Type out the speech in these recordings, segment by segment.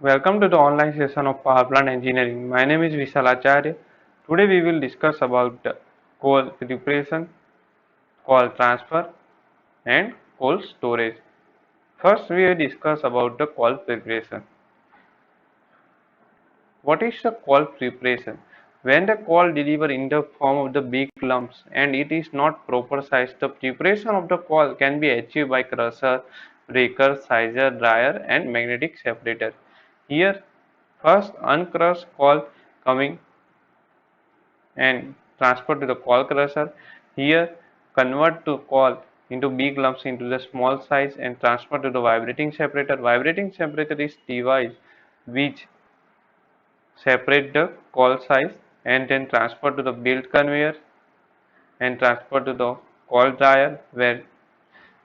Welcome to the online session of Power Plant Engineering. My name is Vishal Acharya. Today we will discuss about coal preparation, coal transfer and coal storage. First we will discuss about the coal preparation. What is the coal preparation? When the coal delivered in the form of the big lumps and it is not proper size, the preparation of the coal can be achieved by crusher, breaker, sizer, dryer and magnetic separator. Here first uncrushed coal coming and transferred to the coal crusher. Here convert to coal into big lumps into the small size and transfer to the vibrating separator. Vibrating separator is device which separate the coal size and then transfer to the belt conveyor and transfer to the coal dryer where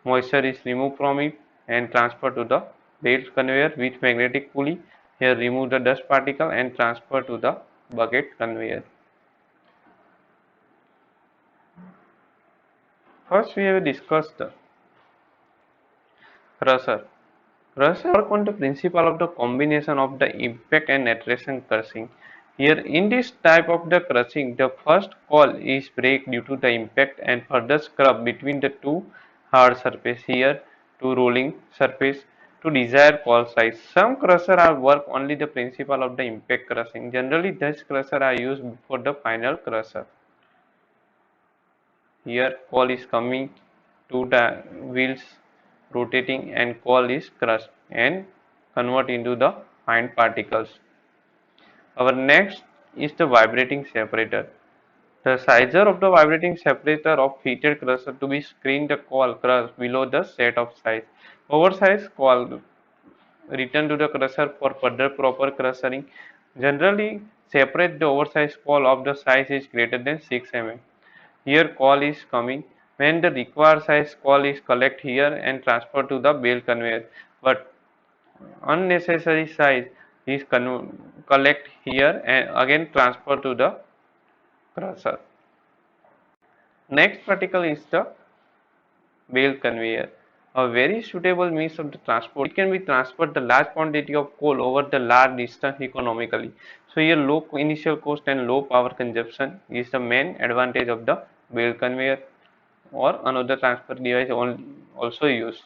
moisture is removed from it and transfer to the belt conveyor with magnetic pulley. Here remove the dust particle and transfer to the bucket conveyor. First we have discussed the crusher. Crusher work on the principle of the combination of the impact and attraction crushing. Here in this type of the crushing, the first coal is break due to the impact and further scrub between the two hard surface here to rolling surface to desired coal size. Some crusher are work only the principle of the impact crushing. Generally, this crusher are used for the final crusher. Here coal is coming to the wheels rotating and coal is crushed and convert into the fine particles. Our next is the vibrating separator. The sizer of the vibrating separator of fitted crusher to be screen the coal crushed below the set of size. Oversized coal return to the crusher for further proper crushing. Generally separate the oversized coal of the size is greater than 6 mm. Here coal is coming. When the required size coal is collect here and transfer to the belt conveyor, but unnecessary size is collect here and again transfer to the crusher. Next particle is the belt conveyor. A very suitable means of the transport. It can be transferred the large quantity of coal over the large distance economically. So here low initial cost and low power consumption is the main advantage of the belt conveyor or another transfer device also used.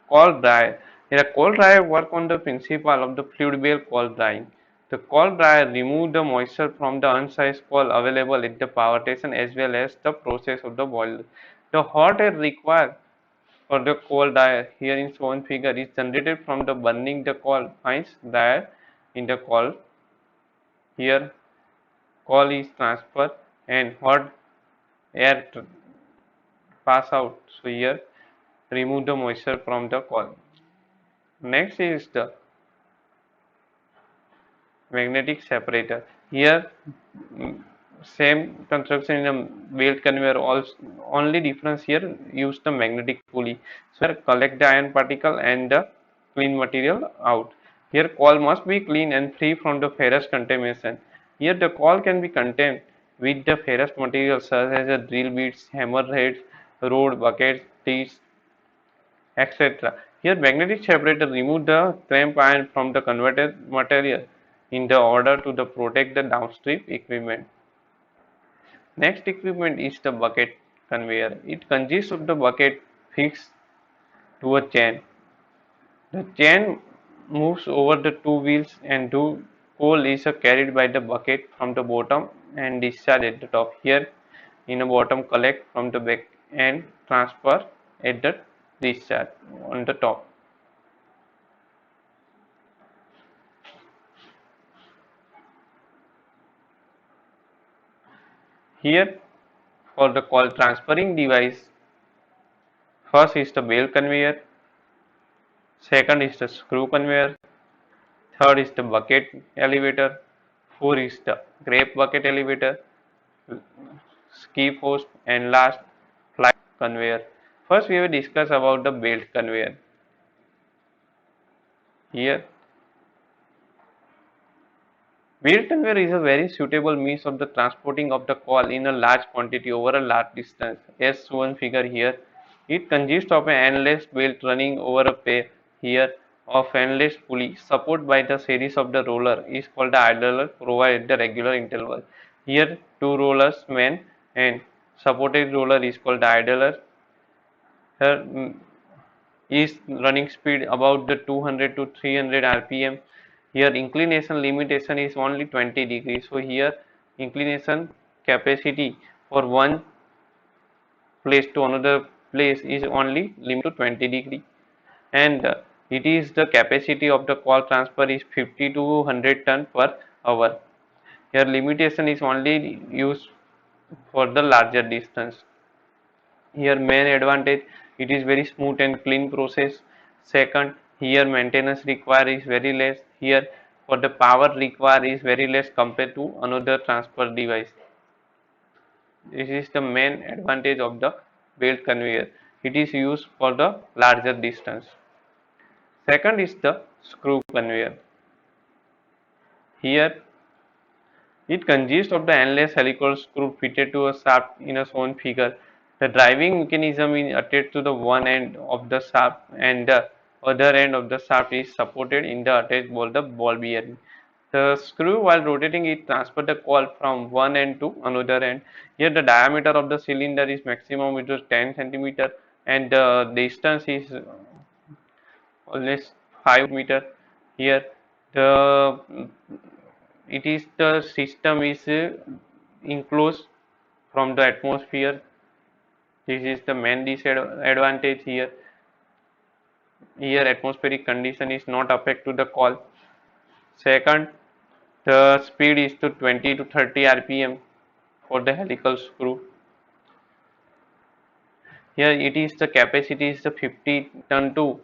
Coal dryer. Here a coal dryer work on the principle of the fluid bed coal drying. The coal dryer remove the moisture from the unsized coal available at the power station as well as the process of the boiler. The hot air required for the coal dryer here in shown figure is generated from the burning the coal fines dryer in the coal. Here coal is transferred and hot air pass out. So here remove the moisture from the coal. Next is the magnetic separator. Here same construction in a belt conveyor, also only difference here use the magnetic pulley. So here collect the iron particle and the clean material out. Here coal must be clean and free from the ferrous contamination. Here the coal can be contained with the ferrous material such as the drill bits, hammerheads, rod, buckets, teeth, etc. Here magnetic separator remove the clamp iron from the converted material in the order to the protect the downstream equipment. Next equipment is the bucket conveyor. It consists of the bucket fixed to a chain. The chain moves over the two wheels and the coal is carried by the bucket from the bottom and discharged at the top. Here in the bottom collect from the back and transfer at the discharge on the top. Here for the coal transferring device, first is the belt conveyor, second is the screw conveyor, Third is the bucket elevator. Four is the grape bucket elevator, ski post, and last flight conveyor. First, we will discuss about the belt conveyor. Here, belt conveyor is a very suitable means of the transporting of the coal in a large quantity over a large distance. As shown figure here, it consists of an endless belt running over a pair here of endless pulley supported by the series of the roller is called the idler provided at the regular interval. Here, two rollers man and supported roller is called the idler. Here is running speed about the 200 to 300 rpm. Here inclination limitation is only 20 degrees, so here inclination capacity for one place to another place is only limited to 20 degree, and it is the capacity of the coal transfer is 50 to 100 ton per hour. Here limitation is only used for the larger distance. Here main advantage, it is very smooth and clean process. Second, here maintenance required is very less. Here for the power required is very less compared to another transfer device. This is the main advantage of the belt conveyor. It is used for the larger distance. Second is the screw conveyor. Here it consists of the endless helical screw fitted to a shaft in a shown figure. The driving mechanism is attached to the one end of the shaft, and the other end of the shaft is supported in the attached ball bearing. The screw, while rotating, it transfers the coil from one end to another end. Here the diameter of the cylinder is maximum, which is 10 centimeter, and the distance is always 5 meter. Here the it is the system is enclosed from the atmosphere. This is the main disadvantage here. Here atmospheric condition is not affect to the call. Second, the speed is to 20 to 30 rpm for the helical screw. Here it is the capacity is the 50 ton to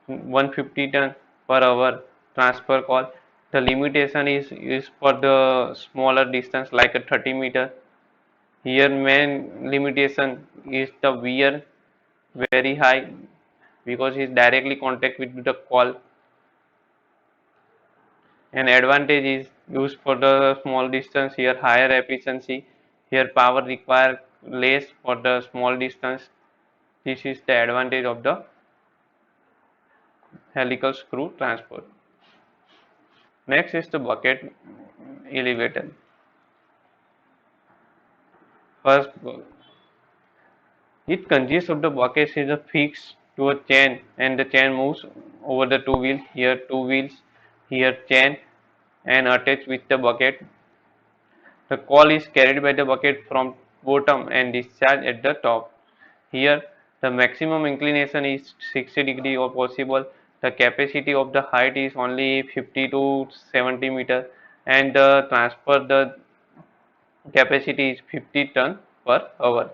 150 ton per hour transfer call. The limitation is for the smaller distance like a 30 meter. Here main limitation is the wear very high because it's directly contact with the coil. An advantage is used for the small distance, here higher efficiency, here power required less for the small distance. This is the advantage of the helical screw transport. Next is the bucket elevator. First, it consists of the bucket is fixed to a chain, and the chain moves over the two wheels. Here two wheels, here chain, and attached with the bucket. The coil is carried by the bucket from bottom and discharged at the top. Here the maximum inclination is 60 degree or possible. The capacity of the height is only 50 to 70 meter, and the transfer the capacity is 50 ton per hour.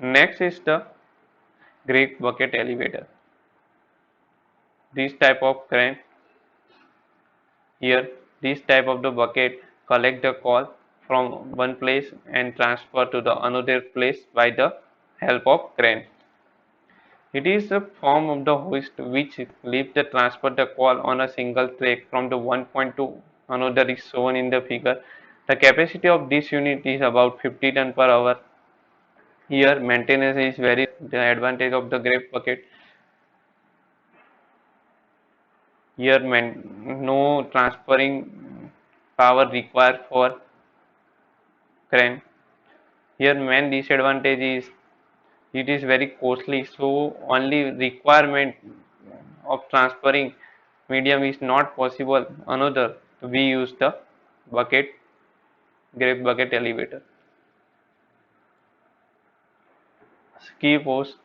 Next is the grape bucket elevator. This type of crane, here this type of the bucket collect the coal from one place and transfer to the another place by the help of crane. It is a form of the hoist which lifts the transfer the coal on a single track from the one point to another is shown in the figure. The capacity of this unit is about 50 ton per hour. Here maintenance is very the advantage of the grape bucket. Here no transferring power required for crane. Here main disadvantage is it is very costly, so only requirement of transferring medium is not possible. Another, we use the bucket grape bucket elevator. Ski post,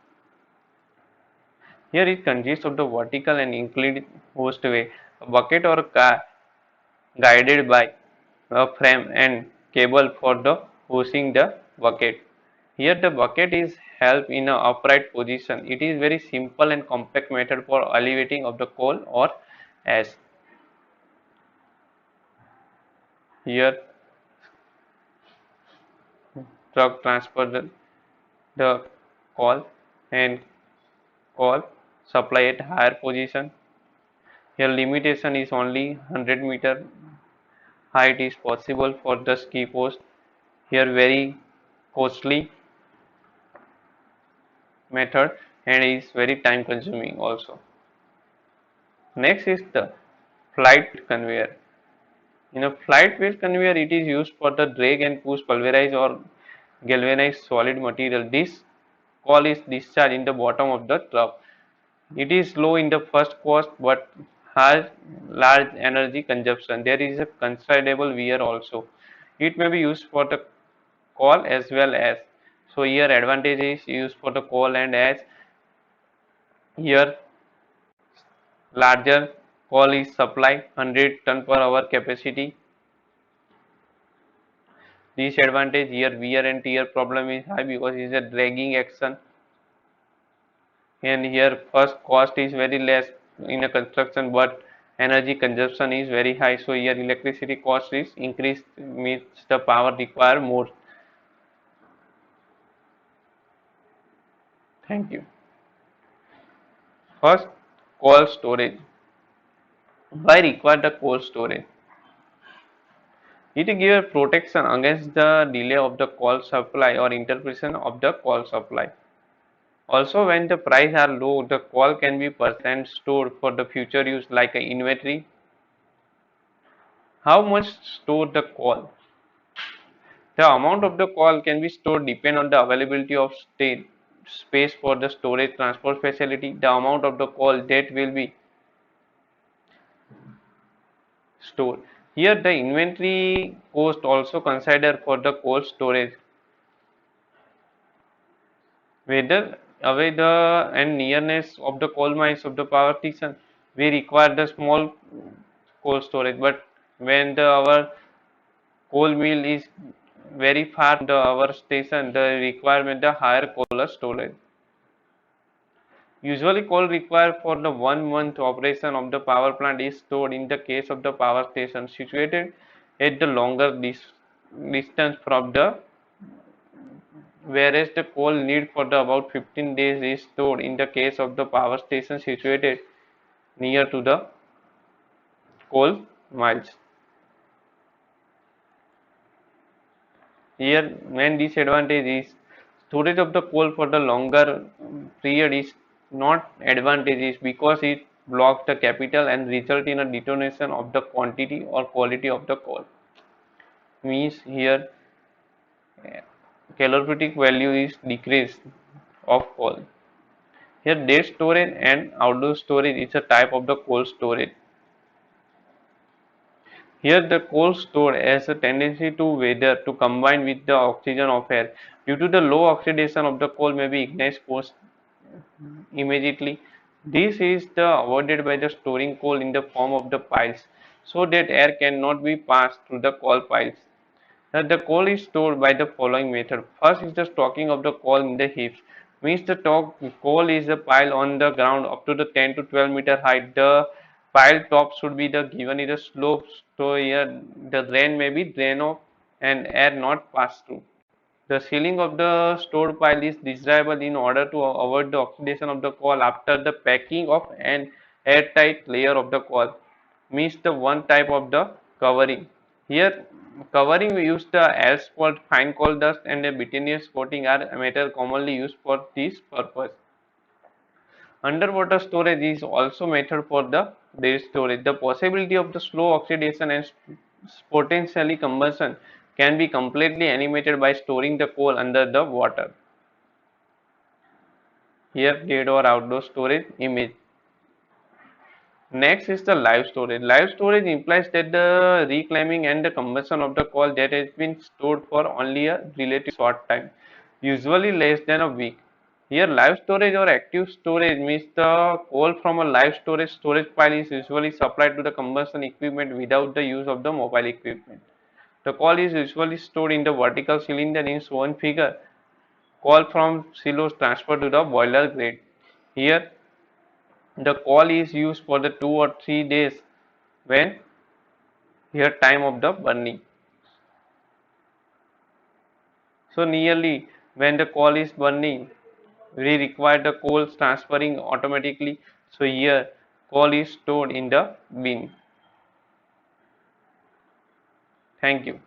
here it consists of the vertical and inclined hostway, a bucket or a car guided by a frame and cable for the hosting the bucket. Here the bucket is help in a upright position. It is very simple and compact method for elevating of the coal or ash. Here truck transport the coal and coal supply at higher position. Here limitation is only 100-meter height is possible for the ski post. Here very costly method and is very time consuming also. Next is the flight conveyor. In a flight wheel conveyor, it is used for the drag and push pulverized or galvanized solid material. This coal is discharged in the bottom of the truck. It is low in the first cost but has large energy consumption. There is a considerable wear also. It may be used for the coal as well as. So here advantage is used for the coal and as here larger coal is supply 100 ton per hour capacity. Disadvantage here wear and tear problem is high because it is a dragging action, and here first cost is very less in a construction but energy consumption is very high. So here electricity cost is increased means the power require more. Thank you. First, coal storage. Why require the coal storage? It gives protection against the delay of the coal supply or interruption of the coal supply. Also, when the price are low, the coal can be purchased and stored for the future use like an inventory. How much store the coal? The amount of the coal can be stored depend on the availability of state space for the storage transport facility. The amount of the coal that will be stored. Here the inventory cost also considered for the coal storage. Whether away the and nearness of the coal mines of the power station, we require the small coal storage. But when the our coal mill is very far from the our station, the requirement the higher coal storage. Usually coal required for the 1 month operation of the power plant is stored in the case of the power station situated at the longer distance from the, whereas the coal need for the about 15 days is stored in the case of the power station situated near to the coal mines. Here main disadvantage is storage of the coal for the longer period is not advantageous because it blocks the capital and result in a detonation of the quantity or quality of the coal. Means here calorific value is decreased of coal. Here dead storage and outdoor storage is a type of the coal storage. Here the coal stored has a tendency to weather to combine with the oxygen of air. Due to the low oxidation of the coal may be ignited post immediately. This is the avoided by the storing coal in the form of the piles so that air cannot be passed through the coal piles. The coal is stored by the following method. First is the stocking of the coal in the heaps. Means the coal is a pile on the ground up to the 10 to 12 meter height. The pile top should be the given in a slope so here the rain may be drain off and air not pass through. The sealing of the stored pile is desirable in order to avoid the oxidation of the coal after the packing of an airtight layer of the coal. Means the one type of the covering. Here covering we use the asphalt, fine coal dust and a bituminous coating are metal commonly used for this purpose. Underwater storage is also method for the dead storage. The possibility of the slow oxidation and potentially combustion can be completely eliminated by storing the coal under the water. Here dead or outdoor storage image. Next is the live storage. Live storage implies that the reclaiming and the combustion of the coal that has been stored for only a relatively short time, usually less than a week. Here live storage or active storage means the coal from a live storage pile is usually supplied to the combustion equipment without the use of the mobile equipment. The coal is usually stored in the vertical cylinder in shown figure. Coal from silos transferred to the boiler grade. Here the coal is used for the 2 or 3 days when here time of the burning. So nearly when the coal is burning, we require the coals transferring automatically. So here coal is stored in the bin. Thank you.